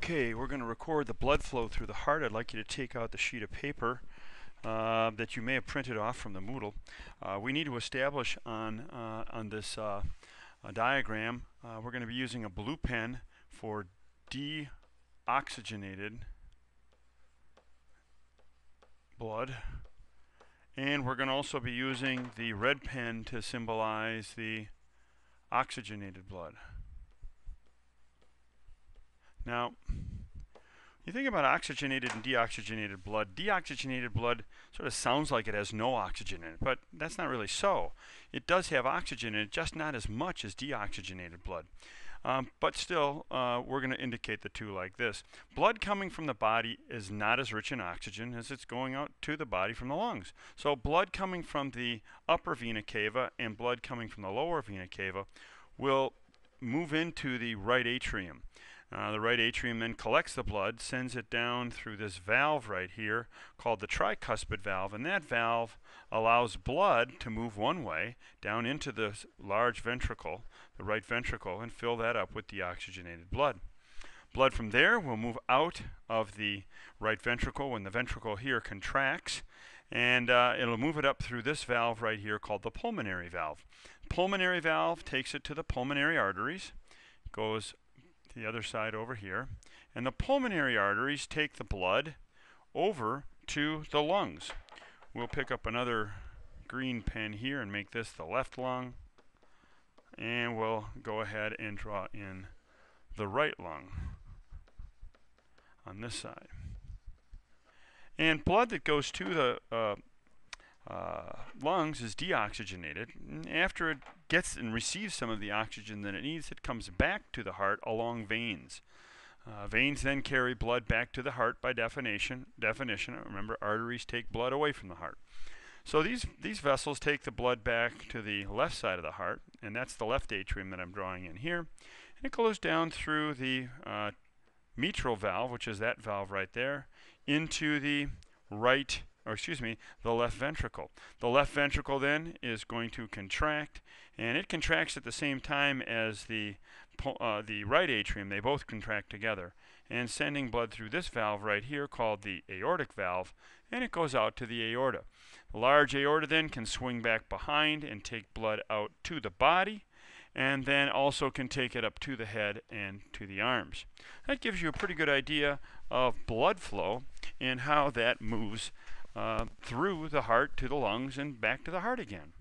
Okay, we're going to record the blood flow through the heart. I'd like you to take out the sheet of paper that you may have printed off from the Moodle. We need to establish on this diagram, we're going to be using a blue pen for deoxygenated blood. And we're going to also be using the red pen to symbolize the oxygenated blood. Now, you think about oxygenated and deoxygenated blood sort of sounds like it has no oxygen in it, but that's not really so. It does have oxygen in it, just not as much as deoxygenated blood. But still, we're going to indicate the two like this. Blood coming from the body is not as rich in oxygen as it's going out to the body from the lungs. So blood coming from the upper vena cava and blood coming from the lower vena cava will move into the right atrium. The right atrium then collects the blood, sends it down through this valve right here called the tricuspid valve, and that valve allows blood to move one way down into the large ventricle, the right ventricle, and fill that up with deoxygenated blood. Blood from there will move out of the right ventricle when the ventricle here contracts, and it'll move it up through this valve right here called the pulmonary valve. Pulmonary valve takes it to the pulmonary arteries, goes the other side over here, and the pulmonary arteries take the blood over to the lungs. We'll pick up another green pen here and make this the left lung, and we'll go ahead and draw in the right lung on this side. And blood that goes to the lungs is deoxygenated. And after it gets and receives some of the oxygen that it needs, it comes back to the heart along veins. Veins then carry blood back to the heart by definition. Remember, arteries take blood away from the heart. So these vessels take the blood back to the left side of the heart, and that's the left atrium that I'm drawing in here. And it goes down through the mitral valve, which is that valve right there, into the the left ventricle. The left ventricle then is going to contract, and it contracts at the same time as the right atrium. They both contract together, and sending blood through this valve right here called the aortic valve, and it goes out to the aorta. The large aorta then can swing back behind and take blood out to the body, and then also can take it up to the head and to the arms. That gives you a pretty good idea of blood flow and how that moves through the heart to the lungs and back to the heart again.